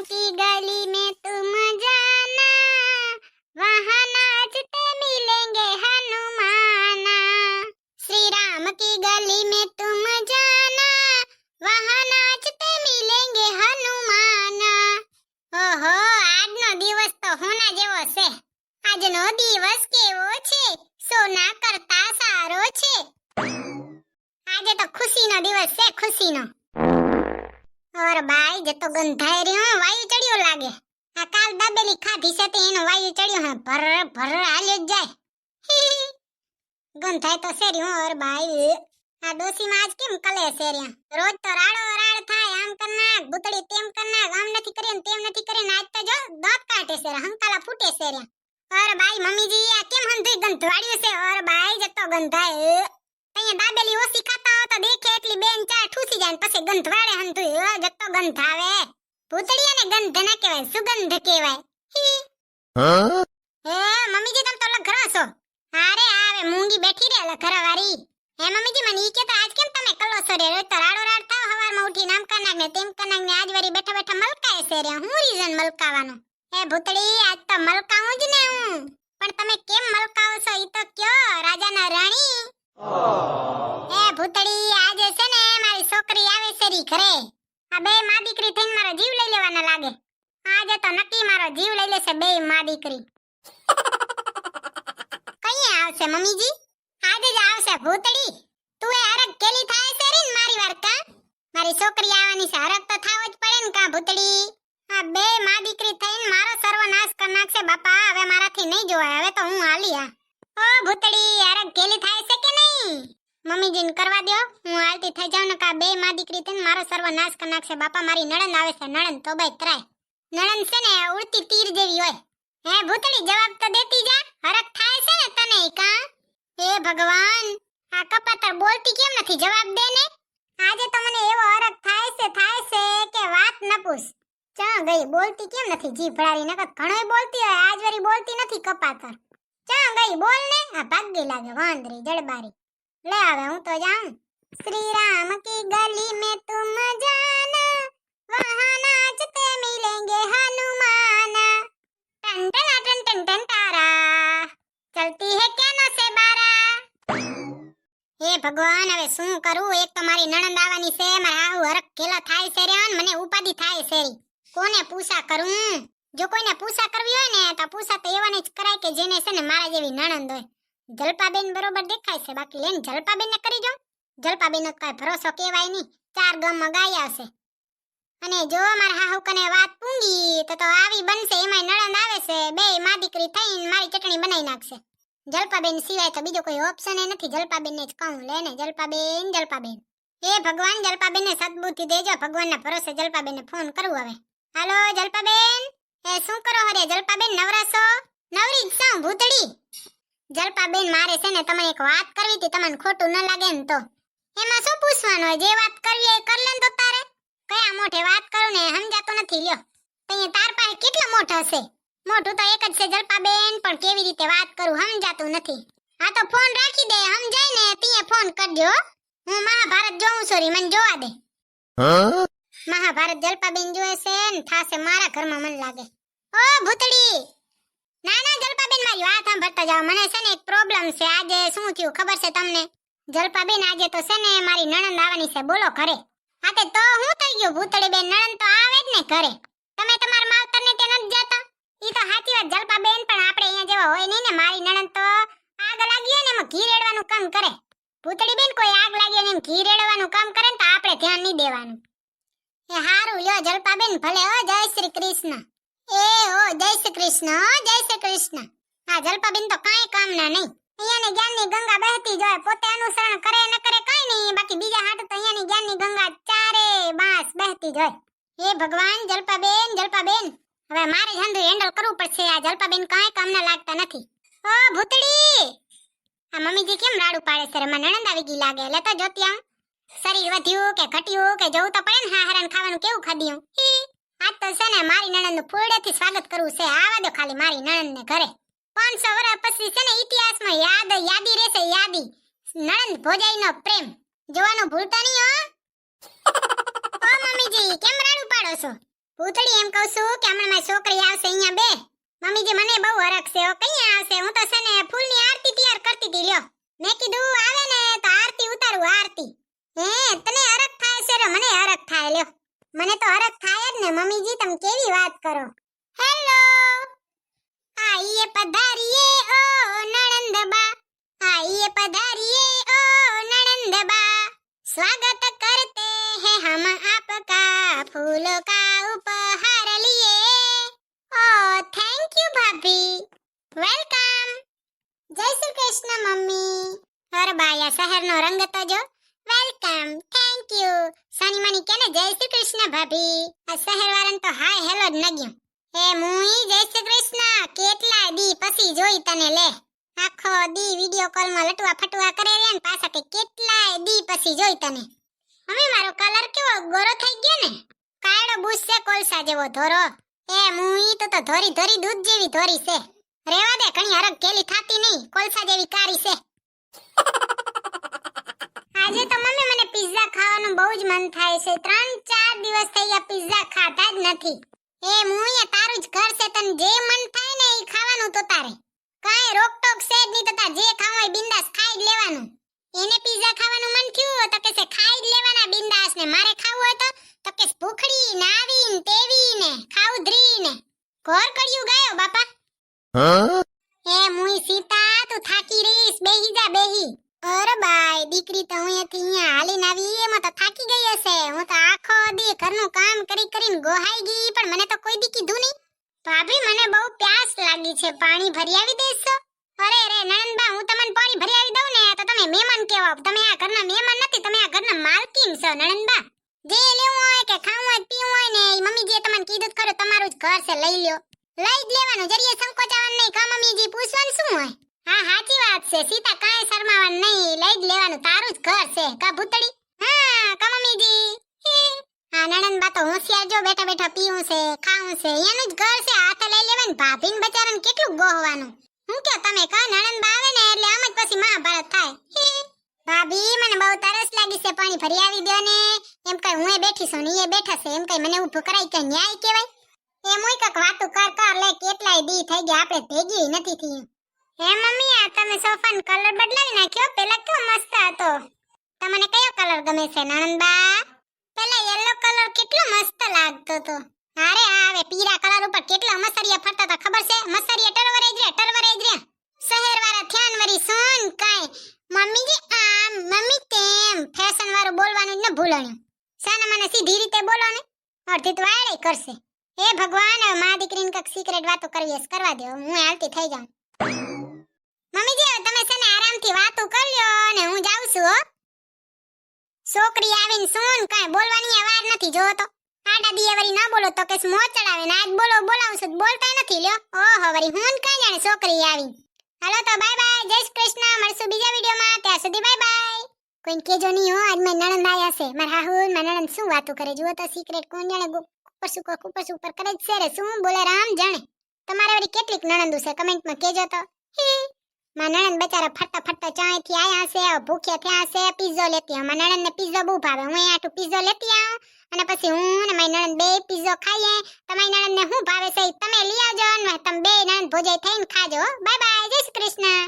की गली में तुम जाना, वहाँ नाचते मिलेंगे हनुमाना। श्री राम की गली में तुम जाना, वहाँ नाचते मिलेंगे हनुमाना। ओहो, આજનો દિવસ તો હોના જેવો છે। આજનો દિવસ કેવો છે, સોના કરતા સારો છે। આજે તો ખુશીનો દિવસ છે, ખુશીનો। और भाई जे तो गंधाई रह्यो वायु चढ़ियो लागे। आ काल दाबेली खाधी से ते एनो वायु चढ़ियो है, भर भर हाल्यो जाय। गंधाई तो सेरी और भाई आ डोसी में आज केम कले सेरिया। रोज तो राड़ो राड़ थाय, आम करना बुतड़ी तेम करना, आम नथी करे ने तेम नथी करे ने आज तो जो दांत काटे से हंकाला फूटे सेरिया। और भाई मम्मी जी आ केम हंधुई गंधवाड़ियो से। और भाई जे तो गंधाई तैया दाबेली ओसी खाता हो तो देखे એટલી બેન ચા ઠૂસી જાય ને પછી ગંધવાડે હંધુય જતો ગંધ આવે। ભૂતળીયાને ગંધ ના કહેવાય, સુગંધ કહેવાય। હે મમ્મીજી તમે તો લખરો છો। અરે આવે મૂંગી બેઠી રે લખરાવારી। હે મમ્મીજી મને ઈ કે તો આજ કેમ તમે કલો છો રે? રોજ તો રાડો રાડ થાવ હવારમાં ઉઠી નામ કનાક ને તેમ કનાક ને આજ વરી બેઠા બેઠા મલકાય છે રે। હું રીઝન મલકાવાનો? હે ભૂતળી આજ તો મલકાવું જ ને હું, પણ તમે કેમ મલકાવો છો ઈ તો કયો રાજાના રાણી। એ ભૂતળી આજે છે ને મારી છોકરી આવે છે રી ઘરે। આ બે માં દીકરી થઈને મારો જીવ લઈ લેવાના લાગે। આજે તો નક્કી મારો જીવ લઈ લેશે બે માં દીકરી। કઈ આવશે મમ્મીજી? આજે જ આવશે ભૂતળી। તું એ હરક કેલી થાય છે રી મારી વાર્તા। મારી છોકરી આવવાની છે, હરક તો થાવ જ પડે ને કા ભૂતળી। આ બે માં દીકરી થઈને મારો સર્વનાશ કરી નાખશે બાપા। હવે મારાથી નહીં જોવાય, હવે તો હું હાલી આ। ઓ ભૂતળી હરક કેલી થાય છે કે નહીં? મમ્મીજીને કરવા દો, હું હાલતી થઈ જાઉં ને કા બે માં દીકરી થઈને મારો સર્વનાશ કરી નાખશે બાપા। મારી નણંદ આવે છે, નણંદ તો બાય ત્રાય। નણંદ છે ને ઉડતી તીર જેવી હોય। હે ભૂતળી જવાબ તો દેતી જા, હરક થાય છે ને તને કા? હે ભગવાન, આ કપાતર બોલતી કેમ નથી? જવાબ દે ને। આજે તો મને એવો હરક થાય છે કે વાત ન પૂછ। ચા ગઈ બોલતી કેમ નથી? જીભ ભરારી નકર ઘણોય બોલતી હોય, આજ વરી બોલતી નથી કપાતર। ચા ગઈ બોલ ને। આ ભાગી લાગે વાંદરી જડબારી। ले आवे हूँ तो जाऊं। श्री राम की गली में तुम जाना, वहाँ नाचते मिलेंगे हनुमाना। टन टन टन टन टन तारा, चलती है क्या न से बारा। हे भगवान હવે શું કરું? એક તો મારી નણંદ આવવાની છે, મારા આવું હરક કેલા થાય છે રે, મને ઉપાધી થાય છે રી। કોને પૂછા કરું? જો કોઈને પૂછા કરવી હોય ને તો પૂછા તો એવાને જ કરાય કે જેને છે ને મારા જેવી નણંદ હોય। જલપાબેન બરોબર દેખાય છે, બાકી લેન જલપાબેન ને કરી જાઉં। જલપાબેન નો કઈ ભરોસો કેવાય નહીં, ચાર ગામમાં ગાય આવશે। અને જો મારા હાહુ કને વાત પૂંગી તો આવી બનશે, એમાંય નણંદ આવે છે, બે માં દીકરી થઈને મારી ચટણી બનાવી નાખશે। જલપાબેન સિવાય તો બીજો કોઈ ઓપ્શન એ નથી, જલપાબેન ને જ કહું। લેને જલપાબેન, જલપાબેન। હે ભગવાન જલપાબેન ને સદબુદ્ધિ દેજો, ભગવાનના ભરોસે જલપાબેન ને ફોન કરું હવે। હાલો જલપાબેન, એ શું કરો હરે જલપાબેન? નવરાસો? નવરી જ છું ભૂતળી। જલપાબેન મારે છે ને તમને એક વાત કરવી હતી, તમને ખોટું ન લાગે ને તો? એમાં શું પૂછવાનું હોય? જે વાત કરવી એ કર લેન તો તારે। કયા મોઢે વાત કરું ને સમજાતો નથી લ્યો। તઈએ તાર પાસે કેટલો મોઢો હશે? મોઢું તો એક જ છે જલપાબેન, પણ કેવી રીતે વાત કરું સમજાતું નથી। હા તો ફોન રાખી દે, સમજાય ને તીએ ફોન કરજો। હું મહાભારત જોઉં છું રી, મને જોવા દે। મહાભારત જલપાબેન જોએ છે ને થાશે મારા ઘરમાં મન લાગે। ઓ ભૂતળી, ના ના જલપાબેન મારી વાત સાંભળતા જાઓ। મને છે ને એક પ્રોબ્લેમ છે। આજે શું થયું ખબર છે તમને? જલપાબેન આજે તો છે ને મારી નણંદ આવવાની છે, બોલો ઘરે। હા તે તો હું થઈ ગયું ભૂતળી બેન? નણંદ તો આવે જ ને ઘરે। તમે તમાર માવતર ને તે નથી જતા? ઈ તો સાચી વાત જલપાબેન, પણ આપણે અહીંયા જેવા હોય નહીં ને। મારી નણંદ તો આગ લાગી હોય ને એમાં ઘી રેડવાનું કામ કરે। ભૂતળી બેન કોઈ આગ લાગી ને એમ ઘી રેડવાનું કામ કરે ને તો આપણે ધ્યાન નહીં દેવાનું। એ હારું લ્યો જલપાબેન, ભલે હો। જય શ્રી કૃષ્ણ। એ ઓ જય શ્રી કૃષ્ણ, જય શ્રી કૃષ્ણ। હા જલપાબેન તો કાંઈ કામના નહીં, અહીંયાની જ્ઞાનની ગંગા બહેતી જ હોય। પોતે અનુસરણ કરે ન કરે કાંઈ નહીં, બાકી બીજા હાટુ તો અહીંયાની જ્ઞાનની ગંગા ચારે બાસ બહેતી જ હોય। હે ભગવાન જલપાબેન, જલપાબેન હવે મારે જ હંધું હેન્ડલ કરવું પડશે। આ જલપાબેન કાંઈ કામના લાગતા નથી। ઓ ભૂતળી, આ મમ્મીજી કેમ રાડું પાડે છે? માં નણંદ આવી ગઈ લાગે, લેતા જોતી આમ। શરીર વધ્યું કે ઘટ્યું કે જોવું તો પડે ને, હા હરાન ખાવાનું કેવું ખાધ્યું? આજ તો છે ને મારી નણંદનું ફૂલેથી સ્વાગત કરવું છે। આવા દો ખાલી મારી નણંદને ઘરે। 500 વર્ષ પછી છે ને ઇતિહાસમાં યાદી રહેશે, યાદી। નણંદ ભોજાઈનો પ્રેમ જોવાનું ભૂલતા નહીં હો। ઓ મમ્મીજી કેમ રાડું પાડો છો? ભૂતળી એમ કહું છું કે હમણાં મારી છોકરી આવશે અહીંયા બે. મમ્મીજી મને બહુ હરખ છે. કઈ આવશે? હું તો છે ને ફૂલની આરતી તૈયાર કરતી હતી લ્યો. મેં કીધું આવે ને તો આરતી ઉતારું આરતી. તને હરખ થાય છે રે? મને હરખ થાય લ્યો. મને તો હરખ થાય જ ને મમ્મીજી. તમે કેવી વાત કરો. હેલો આઈએ પધારીએ ઓ નણંદબા, आइए पधारिए ओ नणंदबा, स्वागत करते हैं हम आपका, फूलों का उपहार लिए। ओह थैंक यू भाभी, वेलकम। जय श्री कृष्ण मम्मी। अरे बाया शहरનો રંગ તો જો. Welcome, thank you. સાની માની કેને જય શ્રી કૃષ્ણ ભાભી. આ શહેરવાળાને તો હાય હેલો જ નગ્યું. એ મુઈ જય શ્રી કૃષ્ણ. કેટલા દી પછી જોઈ તને લે. આખો દી વિડિયો કોલ માં લટવા ફટવા કરે રે ને પાછા તે કેટલાય દી પછી જોઈ તને. હવે મારો કલર કેવો ગોરો થઈ ગયો ને. કાળો બુસ છે કોલસા જેવો ધોરો. એ મુઈ તો ધોરી ધોરી દૂધ જેવી ધોરી છે. રેવા દે, ઘણી હરક કેલી થાતી નહીં, કોલસા જેવી કારી છે. આજે તો મમ્મી મને પિઝા ખાવાનું બહુ જ મન થાય છે. 3-4 દિવસ થઈ ગયા પિઝા ખાધા જ નથી. એ મુઈ તારું જ ઘર છે, તને જે મન થાય ને એ ખાવાનું તો તારે. કાઈ રોકટોક છે જ નહીં, તો તાર જે ખાવું હોય બિંદાસ ખાઈ જ લેવાનું. એને પિઝા ખાવાનું મન થયું તો કે છે ખાઈ જ લેવાના બિંદાસ ને. મારે ખાવું હોય તો કે ભૂખડી નાવી ને તેવી ને ખાઉધરી ને ઘોર કર્યું ગાયો બાપા. એ મુઈ સીતા તું થાકી રહીશ, બેહી જા બેહી. અરે બાય દીકરી તો અહીંયાથી અહીંયા હાલીને આવી એમાં તો થાકી ગઈ હશે. હું તો આખો દી ઘરનું કામ કરી કરીને ગોહાઈ ગઈ, પણ મને તો કોઈ દી કીધું નહીં. ભાભી મને બહુ પ્યાસ લાગી છે, પાણી ભરી આવી દેશો? અરે રે નણંદબા, હું તમને પાણી ભરી આવી દઉં ને તો તમે મહેમાન કહેવાવ. તમે આ ઘરના મહેમાન નથી, તમે આ ઘરના માલકીન છો નણંદબા. જે લેવું હોય કે ખાવું હોય પીવું હોય ને એ મમ્મીજીએ તમને કીધું ખરું, તમારું જ ઘર છે, લઈ લ્યો. લઈ જ લેવાનું, જરીએ સંકોચાવાનું નહીં. કા મમ્મીજી પૂછવાનું શું હોય? હા સાચી વાત છે સીતા, કાંઈ શરમાવાનું નહીં, લઈ જ લેવાનું, તારું જ ઘર છે. કા ભૂતળી? હા કા મમ્મીજી. હા નણંદબા તો હોશિયાર જો, બેઠા બેઠા પીવું છે ખાવું છે, એનું જ ઘર છે, હાથે લઈ લેવાનું. ભાભીને બચારાને કેટલું ગોહવાનું. હું કે તમે કા નણંદબા આવે ને એટલે આમ જ પછી મહાભારત થાય. ભાભી મને બહુ તરસ લાગી છે, પાણી ભરી આવી દો ને. એમ કઈ હું બેઠી છું ને એ બેઠા છે, એમ કઈ મને ઊભું કરાય કે ન્યાય કહેવાય? એમ હોય કક વાતું કર લે, કેટલાય દી થઈ ગયા આપણે ભેગી નથી થયું. હે મમ્મી, આ તમે સોફાનો કલર બદલાવી નાખ્યો, પેલા કેવો મસ્ત હતો. તમને કયો કલર ગમે છે નણંદબા? પેલા યેલો કલર કેટલો મસ્ત લાગતો તો. અરે આ હવે પીળા કલર ઉપર કેટલા મસરિયા ફરતા હતા ખબર છે? મસરિયા ટરવરે જ રે. શહેરવાળા થ્યાન વરી સોન કાય. મમ્મીજી આમ મમ્મી તેમ ફેશન વાળું બોલવાનું જ ન ભૂલણ્યું. સાના મને સીધી રીતે બોલો ને, અડધી તો વાળે કરશે. હે ભગવાન, હવે મા દીકરીને કઈક સિક્રેટ વાતો કરવી હશે કરવા દો, હું હાલતી થઈ જાઉં. મમ્મીજી હવે તમે છે ને આરામથી વાતો કરી લ્યો ને હું જાઉં છું હો. છોકરી આવીને સુન કાંઈ બોલવાની વાર નથી. જો તો આડા દીએ વરી ના બોલો તો કેસ મોં ચડાવે ને આજ બોલો બોલાવું છું બોલતા નથી લ્યો. ઓહો વરી હું કાંઈ જાણે છોકરી આવી. હાલો તો બાય બાય, જય શ્રી કૃષ્ણ. મળશું બીજા વિડીયોમાં, ત્યાં સુધી બાય બાય. કોઈને કેજો નહીં હો, આજ મેં નણંદ આયા છે. મારા હાહુ મારા નણંદ શું વાતો કરે જુઓ તો, સિક્રેટ કોણ જાણે ઉપર સુપર કરે જ છે રે. શું બોલે રામ જાણે. તમારે વરી કેટલીક નણંદુ છે કમેન્ટમાં કેજો તો. મારા નણંદ બચારા ફરતા ફરતા ચાયથી આયા છે, ભૂખ્યા થયા છે, પિઝો લેતી આવું. મારા નણંદને પિઝો બહુ ભાવે, હું આટલું પિઝો લેતી આવું અને પછી હું ને મારી નણંદ બે પિઝો ખાઈએ. તમારી નણંદને શું ભાવે છે તમે લઈ આવજો ને તમે બે નણંદ ભોજાઈ થઈને ખાજો. બાય બાય, જય શ્રી કૃષ્ણ.